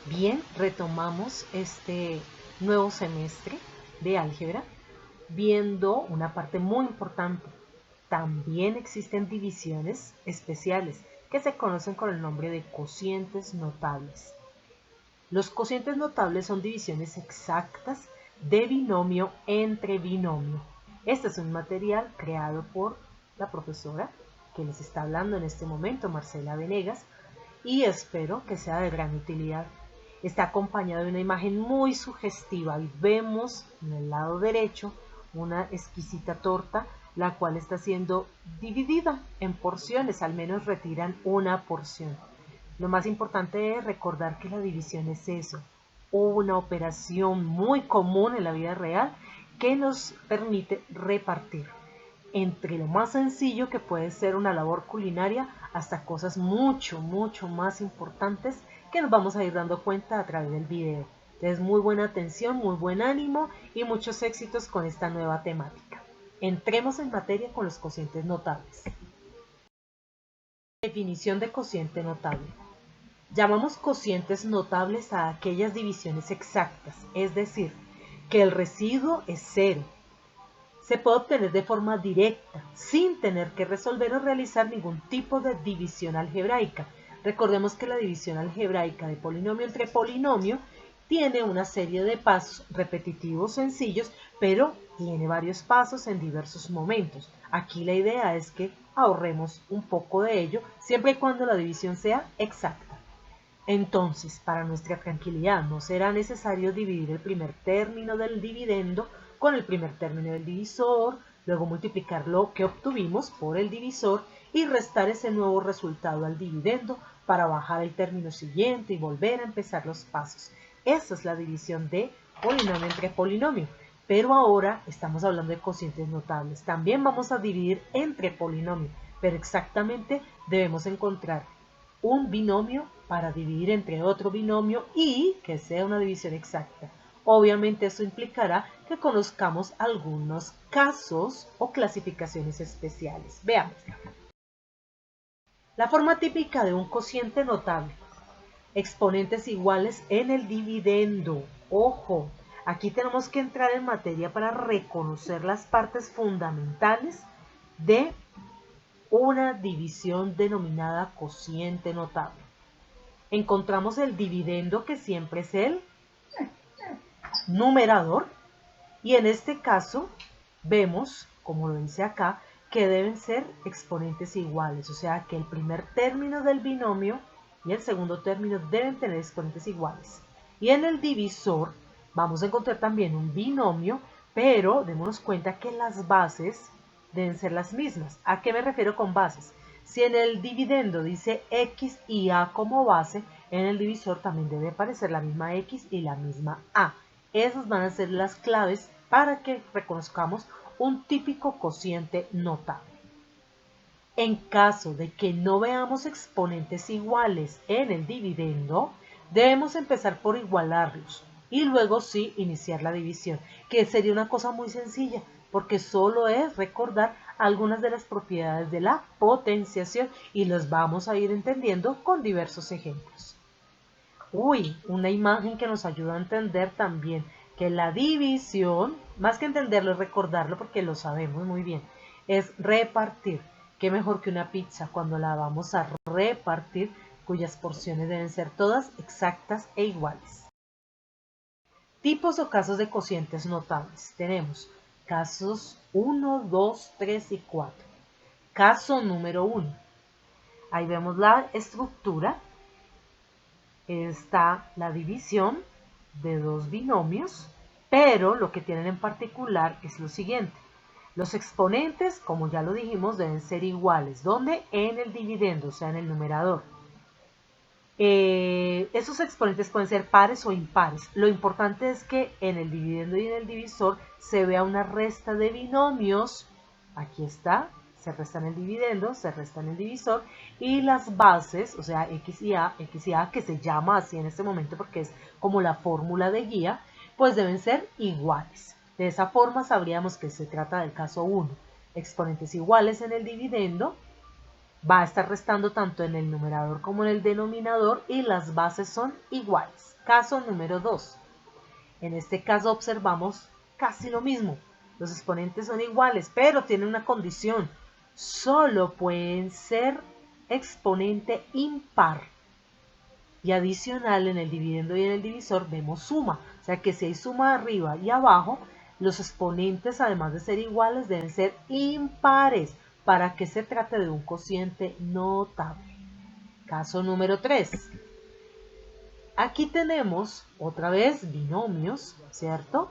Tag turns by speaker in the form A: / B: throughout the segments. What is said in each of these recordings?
A: Bien, retomamos este nuevo semestre de álgebra viendo una parte muy importante. También existen divisiones especiales que se conocen con el nombre de cocientes notables. Los cocientes notables son divisiones exactas de binomio entre binomio. Este es un material creado por la profesora que les está hablando en este momento, Marcela Venegas, y espero que sea de gran utilidad. Está acompañado de una imagen muy sugestiva y vemos en el lado derecho una exquisita torta, la cual está siendo dividida en porciones, al menos retiran una porción. Lo más importante es recordar que la división es eso, una operación muy común en la vida real que nos permite repartir entre lo más sencillo que puede ser una labor culinaria hasta cosas mucho más importantes que nos vamos a ir dando cuenta a través del video. Entonces, muy buena atención, muy buen ánimo y muchos éxitos con esta nueva temática. Entremos en materia con los cocientes notables. Definición de cociente notable. Llamamos cocientes notables a aquellas divisiones exactas, es decir, que el residuo es cero. Se puede obtener de forma directa, sin tener que resolver o realizar ningún tipo de división algebraica. Recordemos que la división algebraica de polinomio entre polinomio tiene una serie de pasos repetitivos sencillos, pero tiene varios pasos en diversos momentos. Aquí la idea es que ahorremos un poco de ello, siempre y cuando la división sea exacta. Entonces, para nuestra tranquilidad, no será necesario dividir el primer término del dividendo con el primer término del divisor, luego multiplicar lo que obtuvimos por el divisor y restar ese nuevo resultado al dividendo para bajar el término siguiente y volver a empezar los pasos. Esa es la división de polinomio entre polinomio. Pero ahora estamos hablando de cocientes notables. También vamos a dividir entre polinomio, pero exactamente debemos encontrar un binomio para dividir entre otro binomio y que sea una división exacta. Obviamente eso implicará que conozcamos algunos casos o clasificaciones especiales. Veamos. La forma típica de un cociente notable. Exponentes iguales en el dividendo. Ojo, aquí tenemos que entrar en materia para reconocer las partes fundamentales de una división denominada cociente notable. Encontramos el dividendo, que siempre es el numerador, y en este caso vemos, como lo dice acá, que deben ser exponentes iguales, o sea que el primer término del binomio y el segundo término deben tener exponentes iguales. Y en el divisor vamos a encontrar también un binomio, pero démonos cuenta que las bases deben ser las mismas. ¿A qué me refiero con bases? Si en el dividendo dice x y a como base, en el divisor también debe aparecer la misma x y la misma a. Esas van a ser las claves para que reconozcamos un típico cociente notable. En caso de que no veamos exponentes iguales en el dividendo, debemos empezar por igualarlos y luego sí iniciar la división, que sería una cosa muy sencilla, porque solo es recordar algunas de las propiedades de la potenciación y los vamos a ir entendiendo con diversos ejemplos. Una imagen que nos ayuda a entender también que la división, más que entenderlo, es recordarlo porque lo sabemos muy bien, es repartir. Qué mejor que una pizza cuando la vamos a repartir, cuyas porciones deben ser todas exactas e iguales. Tipos o casos de cocientes notables. Tenemos casos 1, 2, 3 y 4. Caso número 1. Ahí vemos la estructura. Está la división de dos binomios, pero lo que tienen en particular es lo siguiente. Los exponentes, como ya lo dijimos, deben ser iguales. ¿Dónde? En el dividendo, o sea, en el numerador. Esos exponentes pueden ser pares o impares. Lo importante es que en el dividendo y en el divisor se vea una resta de binomios. Aquí está, se resta en el dividendo, se resta en el divisor, y las bases, o sea, x y a, que se llama así en este momento porque es como la fórmula de guía, pues deben ser iguales. De esa forma sabríamos que se trata del caso 1. Exponentes iguales en el dividendo, va a estar restando tanto en el numerador como en el denominador y las bases son iguales. Caso número 2. En este caso observamos casi lo mismo. Los exponentes son iguales, pero tienen una condición. Solo pueden ser exponente impar. Y adicional, en el dividendo y en el divisor vemos suma. O sea que si hay suma arriba y abajo, los exponentes, además de ser iguales, deben ser impares para que se trate de un cociente notable. Caso número 3. Aquí tenemos otra vez binomios, ¿cierto?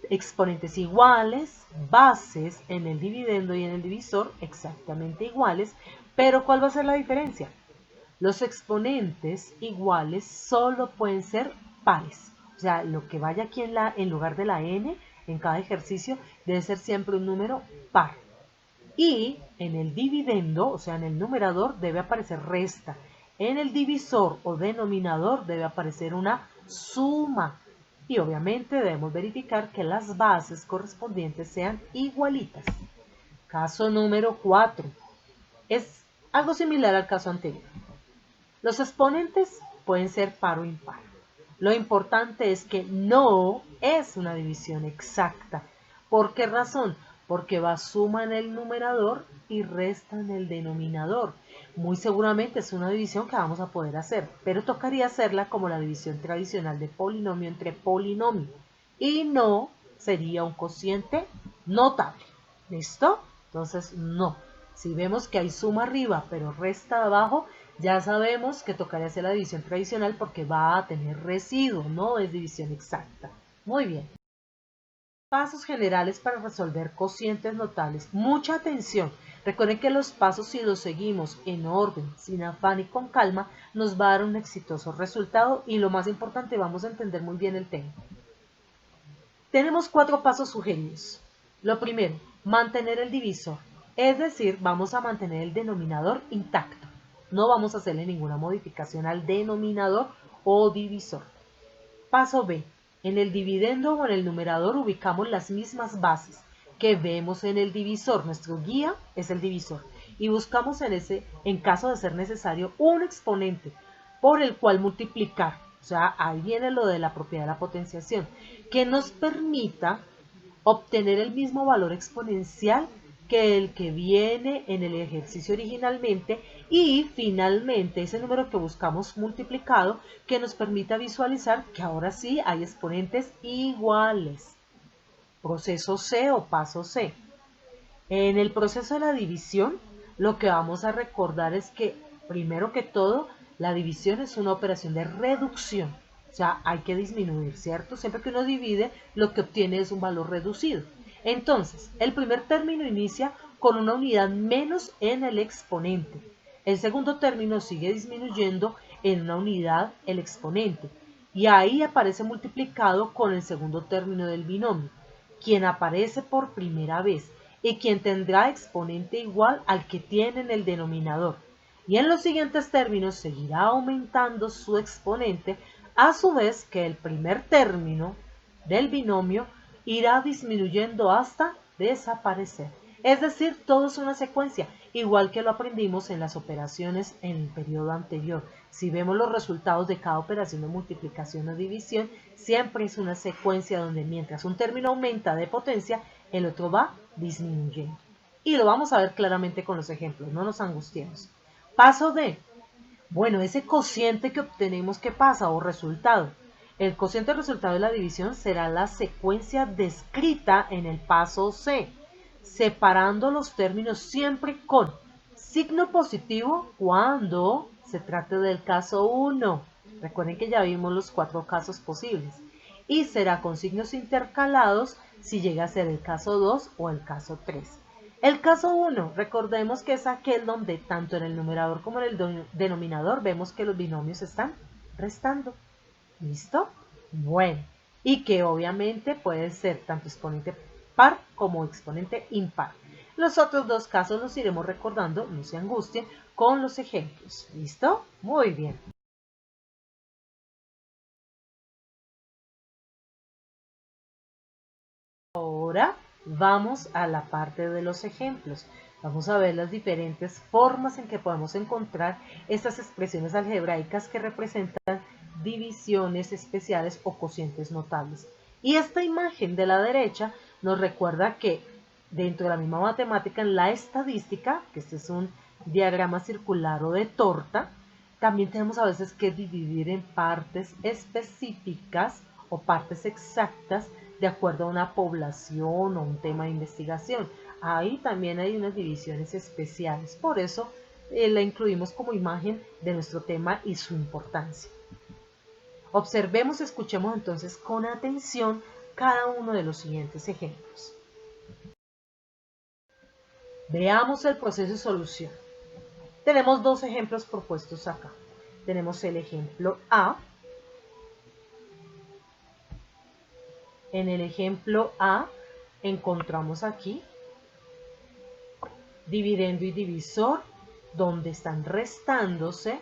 A: Exponentes iguales, bases en el dividendo y en el divisor exactamente iguales, pero ¿cuál va a ser la diferencia? Los exponentes iguales solo pueden ser pares. O sea, lo que vaya aquí en lugar de la n en cada ejercicio debe ser siempre un número par. Y en el dividendo, o sea, en el numerador debe aparecer resta. En el divisor o denominador debe aparecer una suma. Y obviamente debemos verificar que las bases correspondientes sean igualitas. Caso número 4. Es algo similar al caso anterior. Los exponentes pueden ser par o impar. Lo importante es que no es una división exacta. ¿Por qué razón? Porque va suma en el numerador y resta en el denominador. Muy seguramente es una división que vamos a poder hacer, pero tocaría hacerla como la división tradicional de polinomio entre polinomio. Y no sería un cociente notable. ¿Listo? Entonces, no. Si vemos que hay suma arriba, pero resta abajo, ya sabemos que tocaría hacer la división tradicional porque va a tener residuo, no es división exacta. Muy bien. Pasos generales para resolver cocientes notables. Mucha atención. Recuerden que los pasos, si los seguimos en orden, sin afán y con calma, nos va a dar un exitoso resultado y lo más importante, vamos a entender muy bien el tema. Tenemos 4 pasos sugeridos. Lo primero, mantener el divisor. Es decir, vamos a mantener el denominador intacto. No vamos a hacerle ninguna modificación al denominador o divisor. Paso B. En el dividendo o en el numerador ubicamos las mismas bases que vemos en el divisor. Nuestro guía es el divisor. Y buscamos en caso de ser necesario, un exponente por el cual multiplicar. O sea, ahí viene lo de la propiedad de la potenciación, que nos permita obtener el mismo valor exponencial que el que viene en el ejercicio originalmente y finalmente ese número que buscamos multiplicado que nos permita visualizar que ahora sí hay exponentes iguales. Proceso C o paso C. En el proceso de la división, lo que vamos a recordar es que, primero que todo, la división es una operación de reducción. O sea, hay que disminuir, ¿cierto? Siempre que uno divide, lo que obtiene es un valor reducido. Entonces, el primer término inicia con una unidad menos en el exponente. El segundo término sigue disminuyendo en una unidad el exponente. Y ahí aparece multiplicado con el segundo término del binomio, quien aparece por primera vez y quien tendrá exponente igual al que tiene en el denominador. Y en los siguientes términos seguirá aumentando su exponente, a su vez que el primer término del binomio irá disminuyendo hasta desaparecer. Es decir, todo es una secuencia, igual que lo aprendimos en las operaciones en el periodo anterior. Si vemos los resultados de cada operación de multiplicación o división, siempre es una secuencia donde mientras un término aumenta de potencia, el otro va disminuyendo. Y lo vamos a ver claramente con los ejemplos, no nos angustiemos. Paso D. Bueno, ese cociente que obtenemos, ¿qué pasa? O resultado. El cociente resultado de la división será la secuencia descrita en el paso C, separando los términos siempre con signo positivo cuando se trate del caso 1. Recuerden que ya vimos los 4 casos posibles. Y será con signos intercalados si llega a ser el caso 2 o el caso 3. El caso 1, recordemos que es aquel donde tanto en el numerador como en el denominador vemos que los binomios están restando. ¿Listo? Bueno, y que obviamente puede ser tanto exponente par como exponente impar. Los otros 2 casos los iremos recordando, no se angustien, con los ejemplos. ¿Listo? Muy bien. Ahora vamos a la parte de los ejemplos. Vamos a ver las diferentes formas en que podemos encontrar estas expresiones algebraicas que representan divisiones especiales o cocientes notables. Y esta imagen de la derecha nos recuerda que dentro de la misma matemática, en la estadística, que este es un diagrama circular o de torta, también tenemos a veces que dividir en partes específicas o partes exactas de acuerdo a una población o un tema de investigación. Ahí también hay unas divisiones especiales, por eso la incluimos como imagen de nuestro tema y su importancia. Observemos y escuchemos entonces con atención cada uno de los siguientes ejemplos. Veamos el proceso de solución. Tenemos dos ejemplos propuestos acá. Tenemos el ejemplo A. En el ejemplo A encontramos aquí dividendo y divisor, donde están restándose,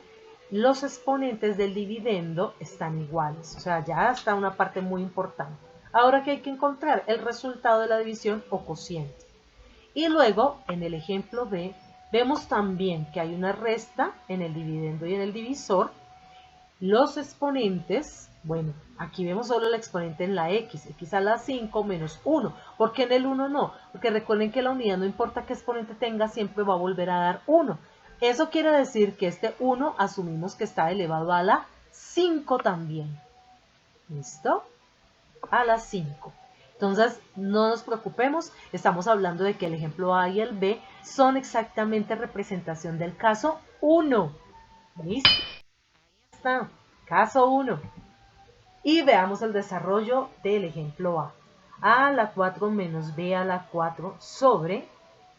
A: los exponentes del dividendo están iguales. O sea, ya está una parte muy importante. Ahora que hay que encontrar el resultado de la división o cociente. Y luego, en el ejemplo B, vemos también que hay una resta en el dividendo y en el divisor. Los exponentes, bueno, aquí vemos solo el exponente en la x a la 5 menos 1. ¿Por qué en el 1 no? Porque recuerden que la unidad, no importa qué exponente tenga, siempre va a volver a dar 1. Eso quiere decir que este 1 asumimos que está elevado a la 5 también. ¿Listo? A la 5. Entonces, no nos preocupemos, estamos hablando de que el ejemplo A y el B son exactamente representación del caso 1. ¿Listo? Está, caso 1. Y veamos el desarrollo del ejemplo A. A a la 4 menos B a la 4 sobre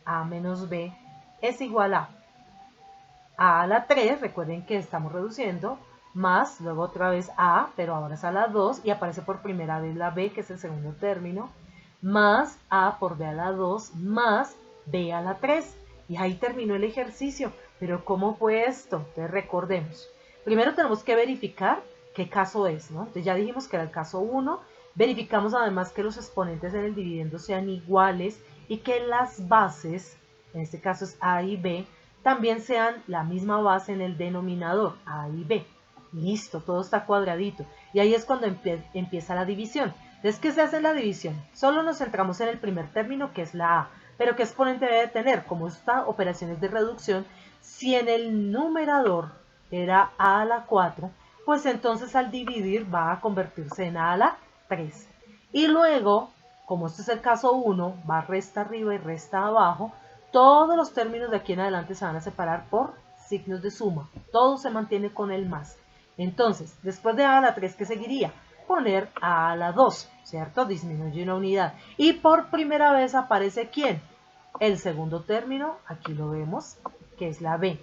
A: A menos B es igual a la 3, recuerden que estamos reduciendo, más, luego otra vez A, pero ahora es a la 2, y aparece por primera vez la B, que es el segundo término, más A por B a la 2, más B a la 3. Y ahí terminó el ejercicio. Pero ¿cómo fue esto? Entonces recordemos. Primero tenemos que verificar qué caso es, ¿no? Entonces ya dijimos que era el caso 1. Verificamos además que los exponentes en el dividendo sean iguales y que las bases, en este caso es A y B, también sean la misma base en el denominador, A y B. Listo, todo está cuadradito. Y ahí es cuando empieza la división. Entonces, ¿qué se hace en la división? Solo nos centramos en el primer término, que es la A. Pero ¿qué exponente debe tener? Como esta operación es de reducción, si en el numerador era A a la 4, pues entonces al dividir va a convertirse en A a la 3. Y luego, como este es el caso 1, va resta arriba y resta abajo, todos los términos de aquí en adelante se van a separar por signos de suma. Todo se mantiene con el más. Entonces, después de A a la 3, ¿qué seguiría? Poner A a la 2, ¿cierto? Disminuye una unidad. Y por primera vez aparece ¿quién? El segundo término, aquí lo vemos, que es la B.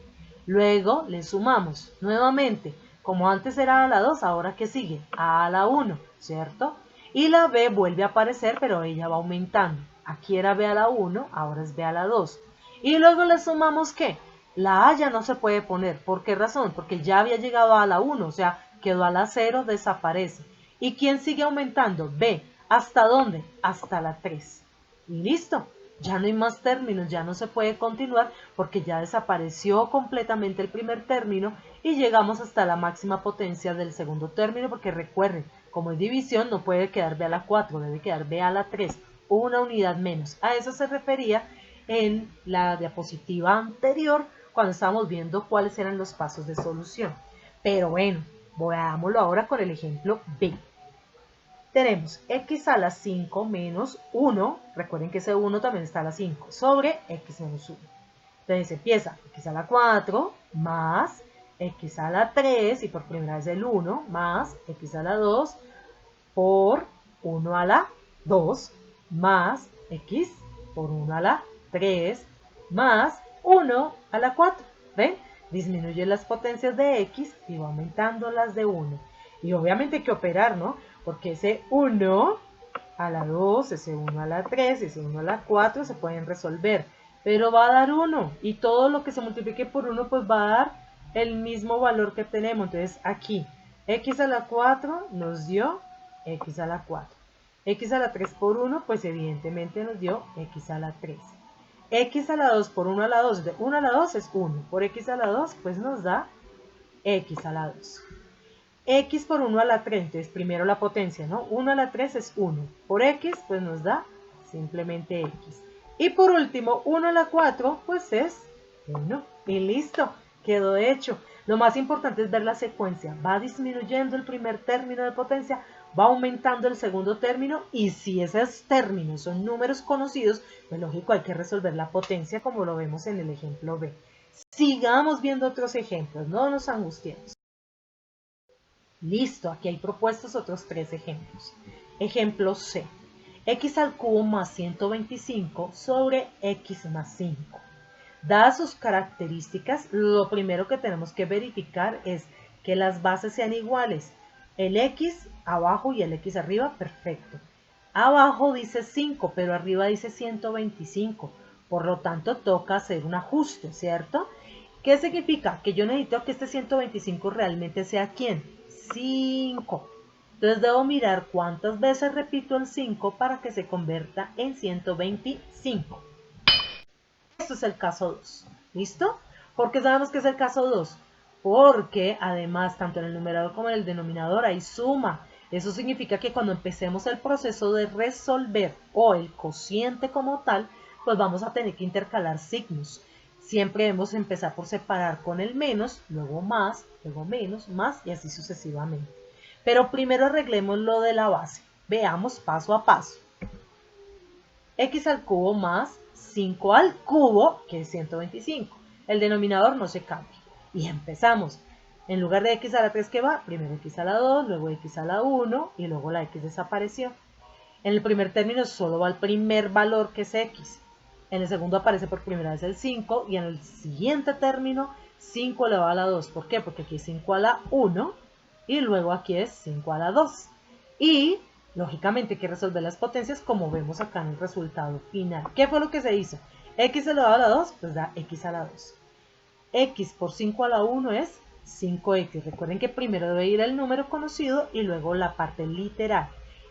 A: Luego le sumamos nuevamente. Como antes era A a la 2, ahora ¿qué sigue? A la 1, ¿cierto? Y la B vuelve a aparecer, pero ella va aumentando. Aquí era B a la 1, ahora es B a la 2. Y luego le sumamos ¿qué? La A ya no se puede poner. ¿Por qué razón? Porque ya había llegado a la 1, o sea, quedó a la 0, desaparece. ¿Y quién sigue aumentando? B. ¿Hasta dónde? Hasta la 3. Y listo. Ya no hay más términos, ya no se puede continuar porque ya desapareció completamente el primer término y llegamos hasta la máxima potencia del segundo término, porque recuerden, como es división no puede quedar B a la 4, debe quedar B a la 3, una unidad menos. A eso se refería en la diapositiva anterior cuando estábamos viendo cuáles eran los pasos de solución. Pero bueno, veámoslo ahora con el ejemplo B. Tenemos x a la 5 menos 1, recuerden que ese 1 también está a la 5, sobre x menos 1. Entonces empieza x a la 4 más x a la 3, y por primera vez el 1, más x a la 2 por 1 a la 2, más x por 1 a la 3, más 1 a la 4. ¿Ven? Disminuye las potencias de x y va aumentando las de 1. Y obviamente hay que operar, ¿no? Porque ese 1 a la 2, ese 1 a la 3, ese 1 a la 4 se pueden resolver. Pero va a dar 1 y todo lo que se multiplique por 1 pues va a dar el mismo valor que tenemos. Entonces aquí x a la 4 nos dio x a la 4. X a la 3 por 1 pues evidentemente nos dio x a la 3. X a la 2 por 1 a la 2, de 1 a la 2 es 1, por X a la 2 pues nos da X a la 2. X por 1 a la 3, entonces primero la potencia, ¿no? 1 a la 3 es 1, por X pues nos da simplemente X. Y por último, 1 a la 4 pues es 1, y listo, quedó hecho. Lo más importante es ver la secuencia, va disminuyendo el primer término de potencia, va aumentando el segundo término, y si esos términos son números conocidos, pues lógico hay que resolver la potencia como lo vemos en el ejemplo B. Sigamos viendo otros ejemplos, no nos angustiemos. Listo, aquí hay propuestos otros 3 ejemplos. Ejemplo C. X al cubo más 125 sobre X más 5. Dadas sus características, lo primero que tenemos que verificar es que las bases sean iguales. El X abajo y el X arriba, perfecto. Abajo dice 5, pero arriba dice 125. Por lo tanto, toca hacer un ajuste, ¿cierto? ¿Qué significa? Que yo necesito que este 125 realmente sea ¿quién? 5. Entonces debo mirar cuántas veces repito el 5 para que se convierta en 125. Esto es el caso 2. ¿Listo? ¿Por qué sabemos que es el caso 2? Porque además, tanto en el numerador como en el denominador hay suma. Eso significa que cuando empecemos el proceso de resolver o el cociente como tal, pues vamos a tener que intercalar signos. Siempre debemos empezar por separar con el menos, luego más, luego menos, más y así sucesivamente. Pero primero arreglemos lo de la base. Veamos paso a paso. X al cubo más 5 al cubo, que es 125. El denominador no se cambia. Y empezamos. En lugar de X a la 3 que va, primero X a la 2, luego X a la 1 y luego la X desapareció. En el primer término solo va el primer valor que es X. En el segundo aparece por primera vez el 5 y en el siguiente término 5 elevado a la 2. ¿Por qué? Porque aquí es 5 a la 1 y luego aquí es 5 a la 2. Y lógicamente hay que resolver las potencias como vemos acá en el resultado final. ¿Qué fue lo que se hizo? X elevado a la 2 pues da X a la 2. X por 5 a la 1 es 5X. Recuerden que primero debe ir el número conocido y luego la parte literal.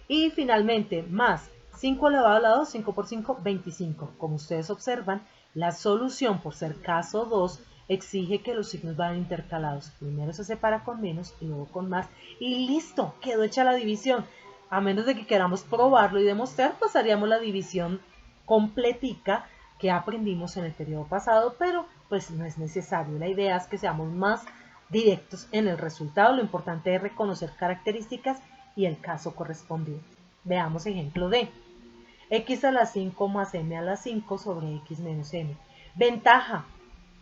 A: Y finalmente más 5 elevado a la 2, 5 por 5, 25. Como ustedes observan, la solución por ser caso 2 exige que los signos vayan intercalados. Primero se separa con menos y luego con más. Y listo, quedó hecha la división. A menos de que queramos probarlo y demostrar, pues haríamos la división completica que aprendimos en el periodo pasado, pero pues no es necesario. La idea es que seamos más directos en el resultado. Lo importante es reconocer características y el caso correspondiente. Veamos ejemplo D. X a la 5 más m a la 5 sobre x menos m. Ventaja.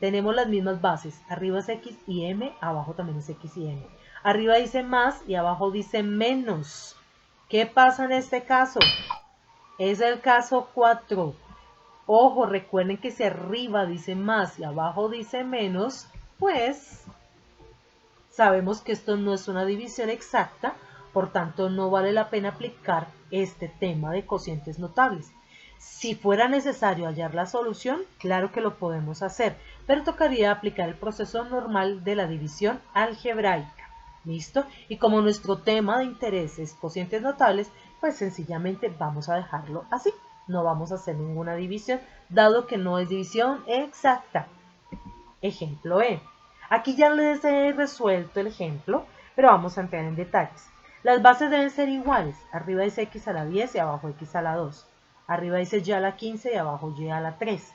A: Tenemos las mismas bases. Arriba es x y m, abajo también es x y m. Arriba dice más y abajo dice menos. ¿Qué pasa en este caso? Es el caso 4. Ojo, recuerden que si arriba dice más y abajo dice menos, pues sabemos que esto no es una división exacta, por tanto no vale la pena aplicar este tema de cocientes notables. Si fuera necesario hallar la solución, claro que lo podemos hacer, pero tocaría aplicar el proceso normal de la división algebraica. ¿Listo? Y como nuestro tema de interés es cocientes notables, pues sencillamente vamos a dejarlo así. No vamos a hacer ninguna división, dado que no es división exacta. Ejemplo E. Aquí ya les he resuelto el ejemplo, pero vamos a entrar en detalles. Las bases deben ser iguales. Arriba dice x a la 10 y abajo x a la 2. Arriba dice y a la 15 y abajo y a la 3.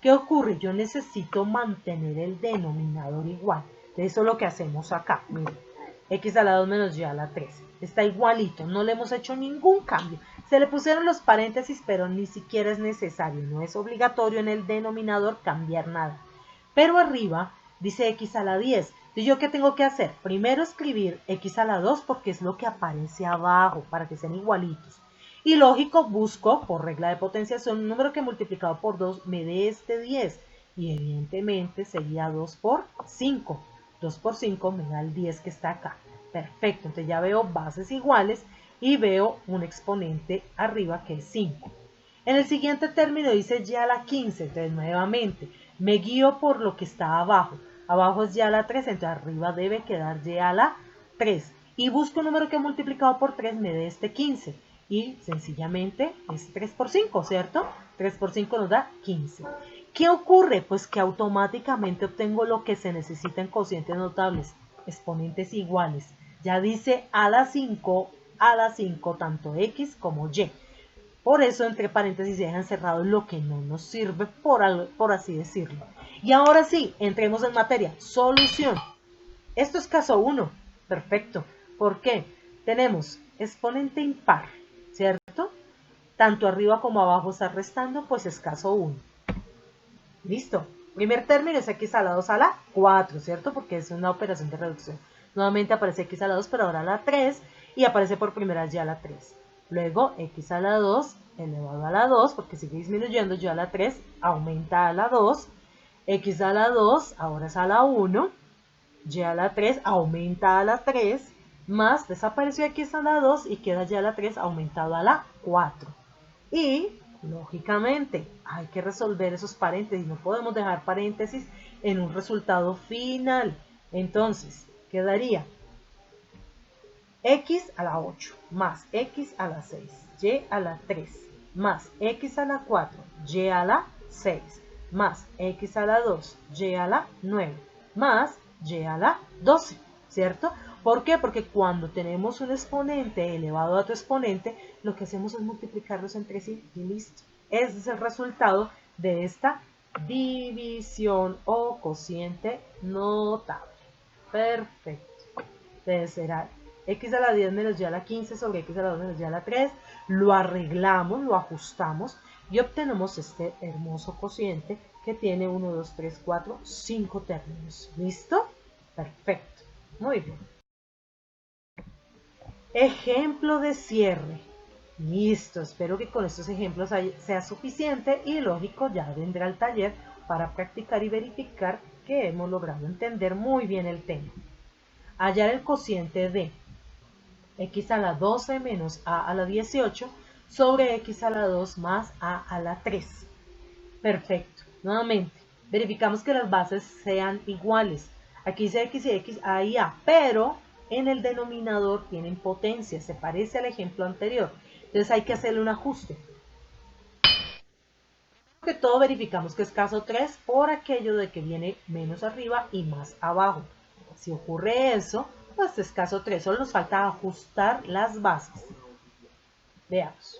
A: ¿Qué ocurre? Yo necesito mantener el denominador igual. Eso es lo que hacemos acá. Miren, x a la 2 menos y a la 3. Está igualito, no le hemos hecho ningún cambio. Se le pusieron los paréntesis, pero ni siquiera es necesario. No es obligatorio en el denominador cambiar nada. Pero arriba dice x a la 10. Entonces, ¿yo qué tengo que hacer? Primero escribir x a la 2 porque es lo que aparece abajo, para que sean igualitos. Y lógico, busco, por regla de potenciación, un número que multiplicado por 2 me dé este 10. Y evidentemente sería 2 por 5. 2 por 5 me da el 10 que está acá. Perfecto, entonces ya veo bases iguales y veo un exponente arriba que es 5. En el siguiente término dice y a la 15, entonces nuevamente me guío por lo que está abajo. Abajo es y a la 3, entonces arriba debe quedar y a la 3. Y busco un número que multiplicado por 3 me dé este 15. Y sencillamente es 3 por 5, ¿cierto? 3 por 5 nos da 15. ¿Qué ocurre? Pues que automáticamente obtengo lo que se necesita en cocientes notables, exponentes iguales. Ya dice a la 5, tanto x como y. Por eso entre paréntesis se deja encerrado lo que no nos sirve, por así decirlo. Y ahora sí, entremos en materia. Solución. Esto es caso 1. Perfecto. ¿Por qué? Tenemos exponente impar, ¿cierto? Tanto arriba como abajo está restando, pues es caso 1. Listo. Primer término es x a la 2 a la 4, ¿cierto? Porque es una operación de reducción. Nuevamente aparece x a la 2, pero ahora a la 3, y aparece por primera vez ya a la 3. Luego x a la 2 elevado a la 2, porque sigue disminuyendo, ya a la 3 aumenta a la 2. X a la 2 ahora es a la 1. Y a la 3 aumenta a la 3, más desapareció x a la 2 y queda ya la 3 aumentado a la 4. Y, lógicamente, hay que resolver esos paréntesis. No podemos dejar paréntesis en un resultado final. Entonces, quedaría x a la 8 más x a la 6, y a la 3, más x a la 4, y a la 6, más x a la 2, y a la 9, más y a la 12, ¿cierto? ¿Por qué? Porque cuando tenemos un exponente elevado a otro exponente, lo que hacemos es multiplicarlos entre sí y listo. Ese es el resultado de esta división o cociente notable. Perfecto. Entonces será x a la 10 menos y a la 15 sobre x a la 2 menos y a la 3. Lo arreglamos, lo ajustamos y obtenemos este hermoso cociente que tiene 1, 2, 3, 4, 5 términos. ¿Listo? Perfecto. Muy bien. Ejemplo de cierre. Listo, espero que con estos ejemplos sea suficiente y lógico, ya vendrá el taller para practicar y verificar que hemos logrado entender muy bien el tema. Hallar el cociente de x a la 12 menos a la 18 sobre x a la 2 más a la 3. Perfecto. Nuevamente, verificamos que las bases sean iguales. Aquí dice x y x, a y a, pero en el denominador tienen potencia, se parece al ejemplo anterior. Entonces hay que hacerle un ajuste. Que todo verificamos que es caso 3 por aquello de que viene menos arriba y más abajo. Si ocurre eso, pues es caso 3, solo nos falta ajustar las bases. Veamos.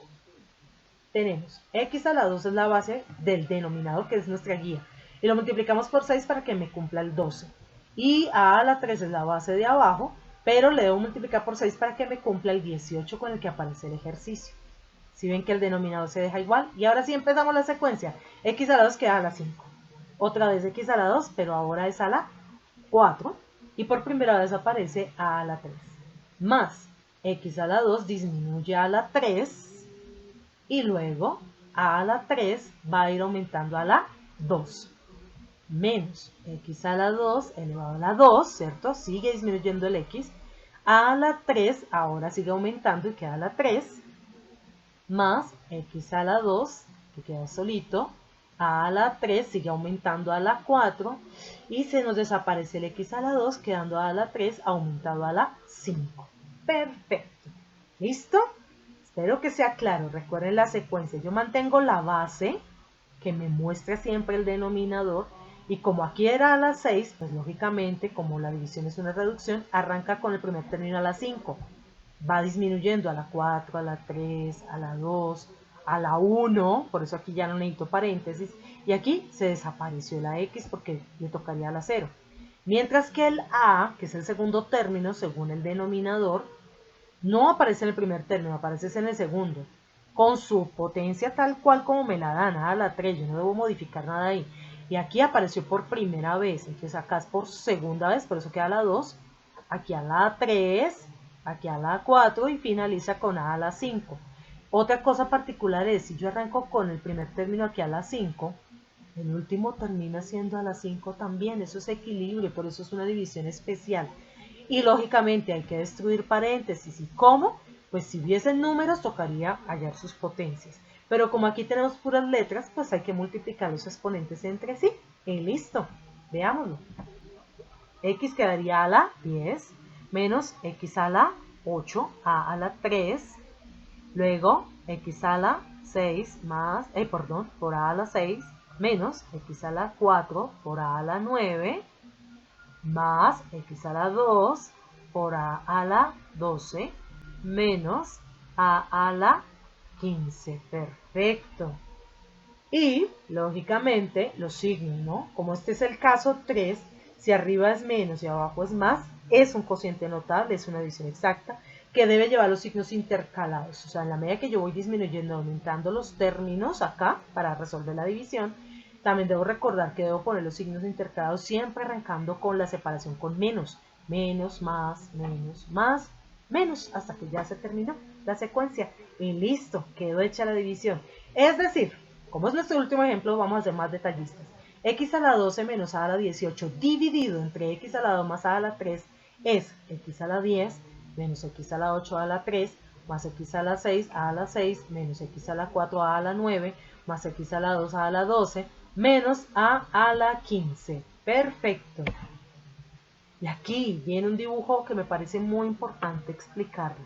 A: Tenemos x a la 2 es la base del denominador, que es nuestra guía, y lo multiplicamos por 6 para que me cumpla el 12. Y a la 3 es la base de abajo, pero le debo multiplicar por 6 para que me cumpla el 18 con el que aparece el ejercicio. Si ven que el denominador se deja igual. Y ahora sí empezamos la secuencia. X a la 2 queda a la 5. Otra vez x a la 2, pero ahora es a la 4. Y por primera vez aparece a la 3. Más x a la 2 disminuye a la 3. Y luego a la 3 va a ir aumentando a la 2. Menos x a la 2 elevado a la 2, ¿cierto? Sigue disminuyendo el x. A la 3 ahora sigue aumentando y queda a la 3. Más x a la 2, que queda solito, a la 3 sigue aumentando a la 4 y se nos desaparece el x a la 2 quedando a la 3 aumentado a la 5. Perfecto. ¿Listo? Espero que sea claro. Recuerden la secuencia. Yo mantengo la base que me muestra siempre el denominador y como aquí era a la 6, pues lógicamente como la división es una reducción, arranca con el primer término a la 5. Va disminuyendo a la 4, a la 3, a la 2, a la 1, por eso aquí ya no necesito paréntesis, y aquí se desapareció la x porque le tocaría a la 0. Mientras que el a, que es el segundo término según el denominador, no aparece en el primer término, aparece en el segundo, con su potencia tal cual como me la dan, a la 3, yo no debo modificar nada ahí. Y aquí apareció por primera vez, entonces acá es por segunda vez, por eso queda la 2, aquí a la 3, aquí a la 4 y finaliza con a la 5. Otra cosa particular es, si yo arranco con el primer término aquí a la 5, el último termina siendo a la 5 también, eso es equilibrio, por eso es una división especial. Y lógicamente hay que destruir paréntesis. ¿Y cómo? Pues si hubiesen números tocaría hallar sus potencias. Pero como aquí tenemos puras letras, pues hay que multiplicar los exponentes entre sí. Y listo. Veámoslo. X quedaría a la 10 menos x a la 8, a la 3, luego x a la 6 más, por a la 6 menos x a la 4 por a la 9 más x a la 2 por a la 12 menos a la 15. Perfecto. Y, lógicamente, los signos, ¿no? Como este es el caso 3, si arriba es menos y abajo es más, es un cociente notable, es una división exacta, que debe llevar los signos intercalados. O sea, en la medida que yo voy disminuyendo, aumentando los términos acá para resolver la división, también debo recordar que debo poner los signos intercalados siempre arrancando con la separación con menos. Menos, más, menos, hasta que ya se terminó la secuencia. Y listo, quedó hecha la división. Es decir, como es nuestro último ejemplo, vamos a ser más detallistas. X a la 12 menos a la 18 dividido entre X a la 2 más a la 3 es X a la 10 menos X a la 8 a la 3 más X a la 6 a la 6 menos X a la 4 a la 9 más X a la 2 a la 12 menos a la 15. Perfecto. Y aquí viene un dibujo que me parece muy importante explicarlo.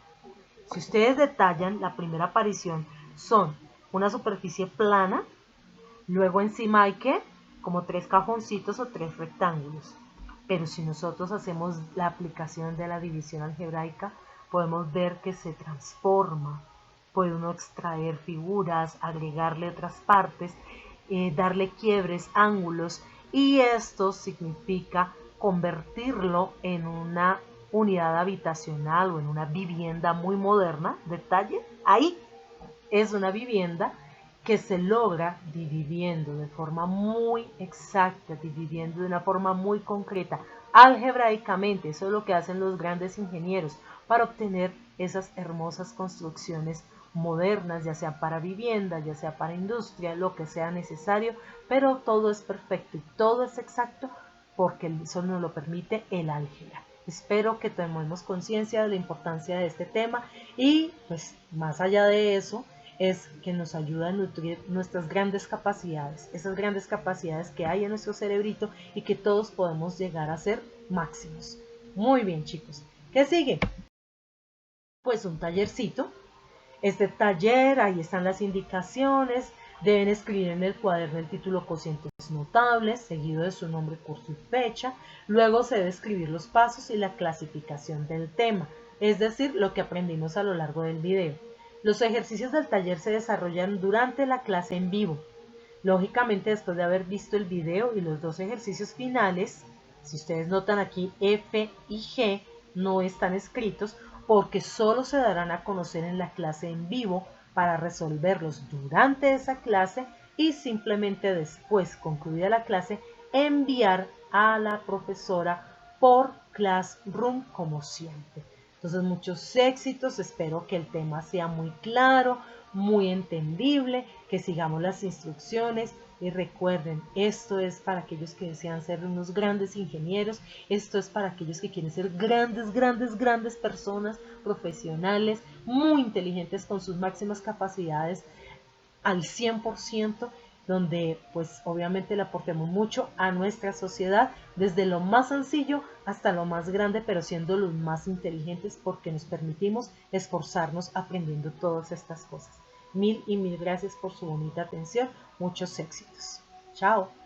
A: Si ustedes detallan, la primera aparición son una superficie plana, luego encima hay que como 3 cajoncitos o 3 rectángulos. Pero si nosotros hacemos la aplicación de la división algebraica, podemos ver que se transforma. Puede uno extraer figuras, agregarle otras partes, darle quiebres, ángulos, y esto significa convertirlo en una unidad habitacional o en una vivienda muy moderna. Detalle, ahí es una vivienda que se logra dividiendo de forma muy exacta, dividiendo de una forma muy concreta, algebraicamente. Eso es lo que hacen los grandes ingenieros para obtener esas hermosas construcciones modernas, ya sea para vivienda, ya sea para industria, lo que sea necesario, pero todo es perfecto y todo es exacto porque eso nos lo permite el álgebra. Espero que tomemos conciencia de la importancia de este tema y pues más allá de eso es que nos ayuda a nutrir nuestras grandes capacidades, esas grandes capacidades que hay en nuestro cerebrito y que todos podemos llegar a ser máximos. Muy bien, chicos. ¿Qué sigue? Pues un tallercito. Este taller, ahí están las indicaciones. Deben escribir en el cuaderno el título cocientes notables, seguido de su nombre, curso y fecha. Luego se debe escribir los pasos y la clasificación del tema, es decir, lo que aprendimos a lo largo del video. Los ejercicios del taller se desarrollan durante la clase en vivo. Lógicamente, después de haber visto el video y los dos ejercicios finales, si ustedes notan aquí F y G no están escritos porque solo se darán a conocer en la clase en vivo para resolverlos durante esa clase y simplemente después, concluida la clase, enviar a la profesora por Classroom como siempre. Entonces, muchos éxitos, espero que el tema sea muy claro, muy entendible, que sigamos las instrucciones y recuerden, esto es para aquellos que desean ser unos grandes ingenieros, esto es para aquellos que quieren ser grandes personas, profesionales, muy inteligentes con sus máximas capacidades al 100%, donde pues obviamente le aportemos mucho a nuestra sociedad, desde lo más sencillo hasta lo más grande, pero siendo los más inteligentes porque nos permitimos esforzarnos aprendiendo todas estas cosas. Mil y mil gracias por su bonita atención, muchos éxitos. Chao.